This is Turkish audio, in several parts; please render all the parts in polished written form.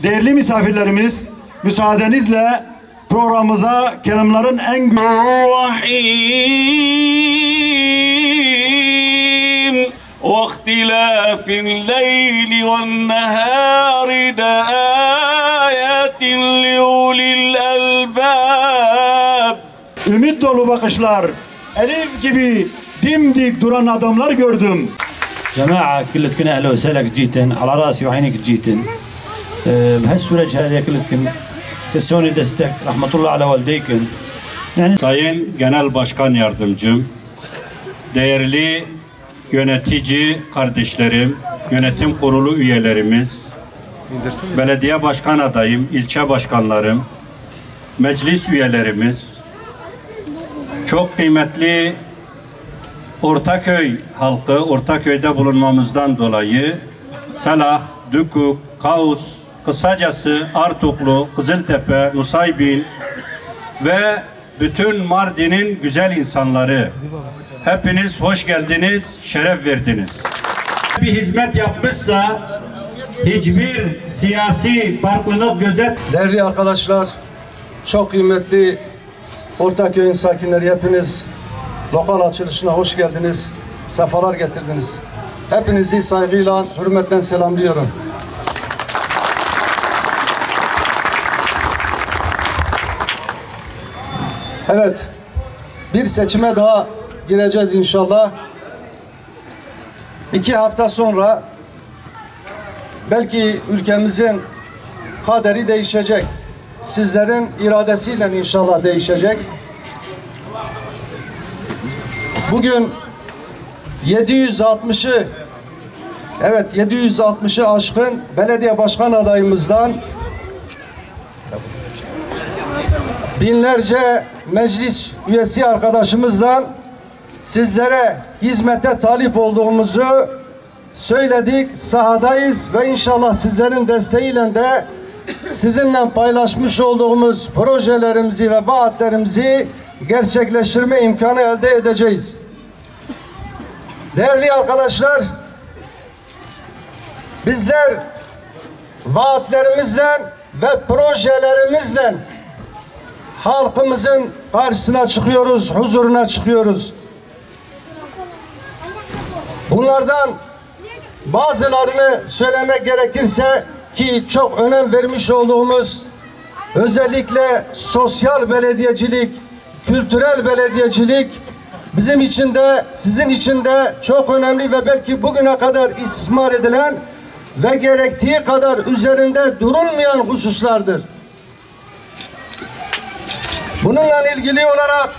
Değerli misafirlerimiz, müsaadenizle programımıza kelamların en Rahim وَاخْتِلَافِ اللَّيْلِ وَالنَّهَارِ لَآيَاتٍ لِأُولِي الْأَلْبَابِ. Ümit dolu bakışlar, Elif gibi dimdik duran adamlar gördüm. جماعة كلتكن أهلا وسهلا جيتن على راسي وعينك جيتن بهالسورج هذه كلتكن تسوني دستك رحمة الله على والديكن. Yani Sayın Genel Başkan Yardımcım, değerli yönetici kardeşlerim, yönetim kurulu üyelerimiz, belediye başkan adayım, ilçe başkanlarım, meclis üyelerimiz, çok kıymetli Ortaköy halkı, Ortaköy'de bulunmamızdan dolayı Salah, Dükük, Kaus, kısacası Artuklu, Kızıltepe, Nusaybin ve bütün Mardin'in güzel insanları, hepiniz hoş geldiniz, şeref verdiniz. Bir hizmet yapmışsa hiçbir siyasi farklılık Değerli arkadaşlar, çok kıymetli Ortaköy'ün sakinleri, hepiniz lokal açılışına hoş geldiniz, sefalar getirdiniz. Hepinizi saygıyla, hürmetten selamlıyorum. Evet, bir seçime daha gireceğiz inşallah. 2 hafta sonra belki ülkemizin kaderi değişecek. Sizlerin iradesiyle inşallah değişecek. Bugün 760'ı aşkın belediye başkan adayımızdan, binlerce meclis üyesi arkadaşımızdan sizlere hizmete talip olduğumuzu söyledik, sahadayız ve inşallah sizlerin desteğiyle de sizinle paylaşmış olduğumuz projelerimizi ve vaatlerimizi gerçekleştirme imkanı elde edeceğiz. Değerli arkadaşlar, bizler vaatlerimizle ve projelerimizle halkımızın karşısına çıkıyoruz, huzuruna çıkıyoruz. Bunlardan bazılarını söylemek gerekirse, ki çok önem vermiş olduğumuz özellikle sosyal belediyecilik, kültürel belediyecilik bizim için de sizin için de çok önemli ve belki bugüne kadar istismar edilen ve gerektiği kadar üzerinde durulmayan hususlardır. Bununla ilgili olarak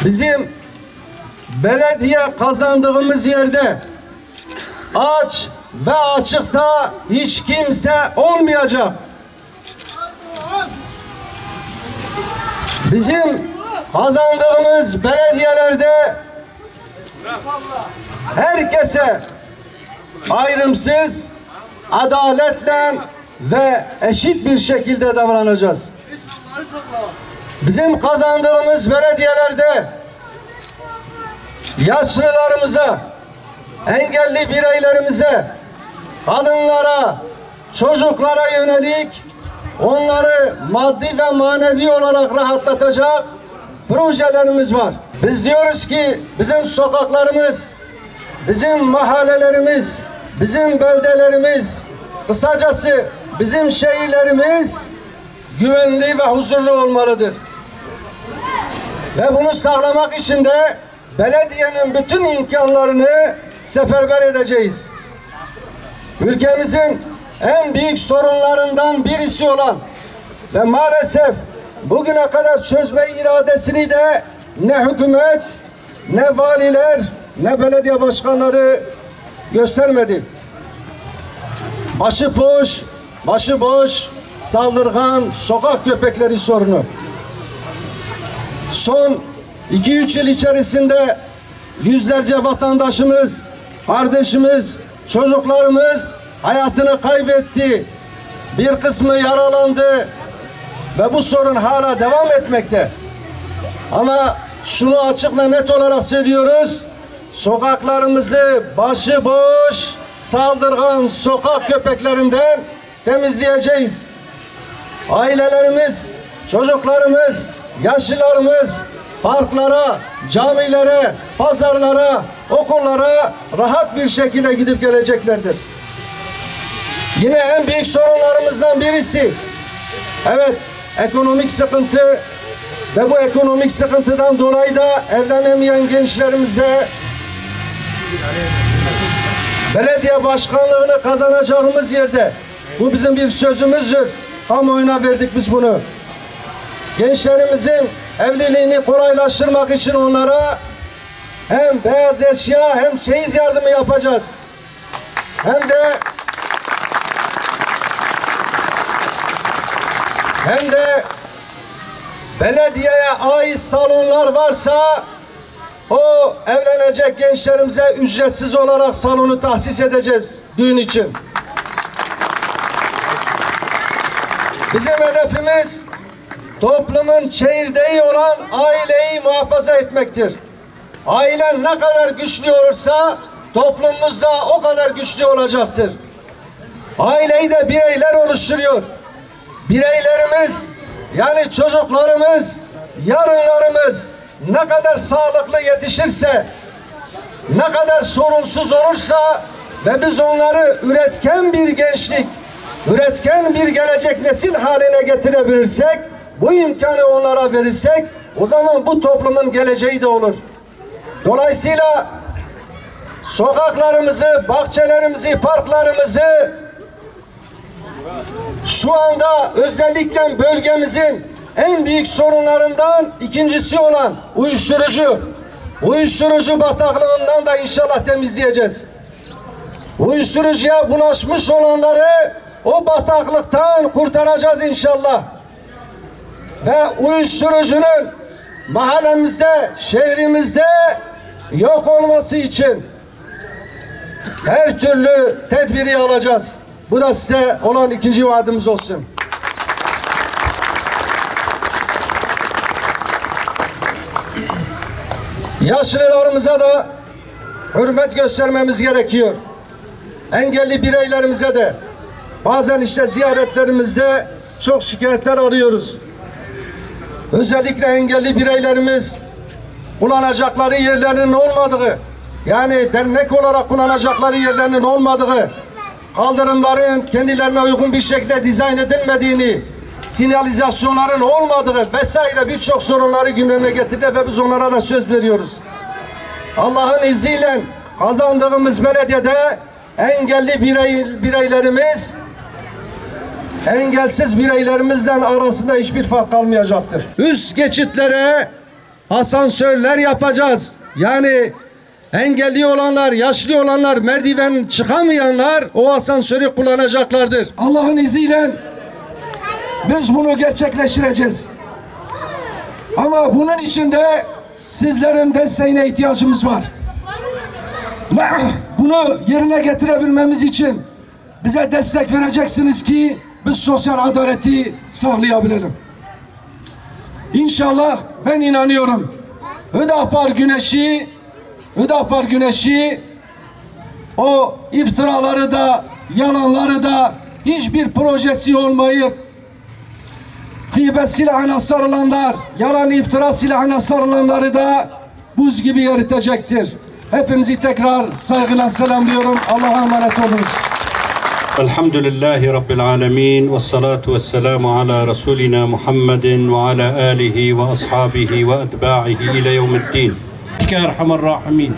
bizim belediye kazandığımız yerde aç ve açıkta hiç kimse olmayacak. Bizim kazandığımız belediyelerde herkese ayrımsız, adaletle ve eşit bir şekilde davranacağız. Bizim kazandığımız belediyelerde yaşlılarımıza, engelli bireylerimize, kadınlara, çocuklara yönelik onları maddi ve manevi olarak rahatlatacak projelerimiz var. Biz diyoruz ki bizim sokaklarımız, bizim mahallelerimiz, bizim beldelerimiz, kısacası bizim şehirlerimiz güvenli ve huzurlu olmalıdır. Ve bunu sağlamak için de belediyenin bütün imkanlarını seferber edeceğiz. Ülkemizin en büyük sorunlarından birisi olan ve maalesef bugüne kadar çözme iradesini de ne hükümet, ne valiler, ne belediye başkanları göstermedi. Başıboş, saldırgan sokak köpekleri sorunu. Son 2-3 yıl içerisinde yüzlerce vatandaşımız, kardeşimiz, çocuklarımız hayatını kaybetti. Bir kısmı yaralandı ve bu sorun hala devam etmekte. Ama şunu açık ve net olarak söylüyoruz. Sokaklarımızı başıboş, saldırgan sokak köpeklerinden temizleyeceğiz. Ailelerimiz, çocuklarımız, yaşlılarımız parklara, camilere, pazarlara, okullara rahat bir şekilde gidip geleceklerdir. Yine en büyük sorunlarımızdan birisi, evet, ekonomik sıkıntı ve bu ekonomik sıkıntıdan dolayı da evlenemeyen gençlerimize belediye başkanlığını kazanacağımız yerde, bu bizim bir sözümüzdür, kamuoyuna verdik biz bunu. Gençlerimizin evliliğini kolaylaştırmak için onlara hem beyaz eşya hem çeyiz yardımı yapacağız. Hem de belediyeye ait salonlar varsa o evlenecek gençlerimize ücretsiz olarak salonu tahsis edeceğiz düğün için. Bizim hedefimiz toplumun çekirdeği olan aileyi muhafaza etmektir. Ailen ne kadar güçlü olursa toplumumuz da o kadar güçlü olacaktır. Aileyi de bireyler oluşturuyor. Bireylerimiz, yani çocuklarımız, yarınlarımız ne kadar sağlıklı yetişirse, ne kadar sorunsuz olursa ve biz onları üretken bir gençlik, üretken bir gelecek nesil haline getirebilirsek, bu imkanı onlara verirsek, o zaman bu toplumun geleceği de olur. Dolayısıyla sokaklarımızı, bahçelerimizi, parklarımızı şu anda özellikle bölgemizin en büyük sorunlarından ikincisi olan uyuşturucu bataklığından da inşallah temizleyeceğiz. Uyuşturucuya bulaşmış olanları o bataklıktan kurtaracağız inşallah. Ve uyuşturucunun mahallemizde, şehrimizde yok olması için her türlü tedbiri alacağız. Bu da size olan ikinci vaadimiz olsun. Yaşlılarımıza da hürmet göstermemiz gerekiyor. Engelli bireylerimize de bazen işte ziyaretlerimizde çok şikayetler alıyoruz. Özellikle engelli bireylerimiz kullanacakları yerlerinin olmadığı, yani dernek olarak kullanacakları yerlerinin olmadığı, kaldırımların kendilerine uygun bir şekilde dizayn edilmediğini, sinyalizasyonların olmadığı vesaire birçok sorunları gündeme getirdi ve biz onlara da söz veriyoruz. Allah'ın izniyle kazandığımız belediyede engelli bireylerimiz engelsiz bireylerimizden arasında hiçbir fark kalmayacaktır. Üst geçitlere asansörler yapacağız. Yani engelli olanlar, yaşlı olanlar, merdiven çıkamayanlar o asansörü kullanacaklardır. Allah'ın izniyle biz bunu gerçekleştireceğiz. Ama bunun için de sizlerin desteğine ihtiyacımız var. Bunu yerine getirebilmemiz için bize destek vereceksiniz ki biz sosyal adaleti sağlayabilelim. İnşallah ben inanıyorum. Hüdapar Güneşi o iftiraları da yalanları da hiçbir projesi olmayıp gıybet silahına sarılanlar, yalan iftira silahına sarılanları da buz gibi eritecektir. Hepinizi tekrar saygıyla selamlıyorum. Allah'a emanet olunuz. Elhamdülillahi Rabbil alemin ve salatu ve selamu ala Resulina Muhammedin ve ala alihi ve ashabihi ve etba'ihi ile yevmiddin. Erhamer Rahimin.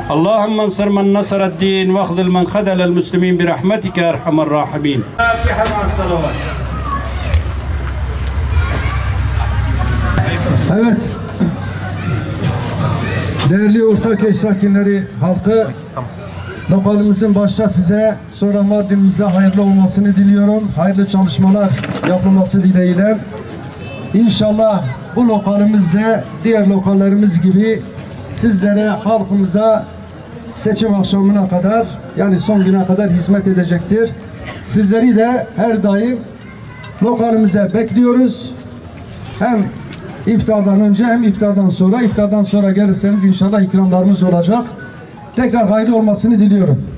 Allahümme ensur men nasaraddin ve ahdil men khadalel muslimin bi rahmetike Erhamer Rahimin. Fatiha ma'as salavat. Evet. Değerli Ortaköy sakinleri, halkı, lokalimizin başta size, sonra Mardin'imize hayırlı olmasını diliyorum. Hayırlı çalışmalar yapılması dileğiyle. İnşallah bu lokalimizde diğer lokallerimiz gibi sizlere, halkımıza seçim akşamına kadar, yani son güne kadar hizmet edecektir. Sizleri de her daim lokalimize bekliyoruz. Hem iftardan önce hem iftardan sonra. İftardan sonra gelirseniz inşallah ikramlarımız olacak. Tekrar hayırlı olmasını diliyorum.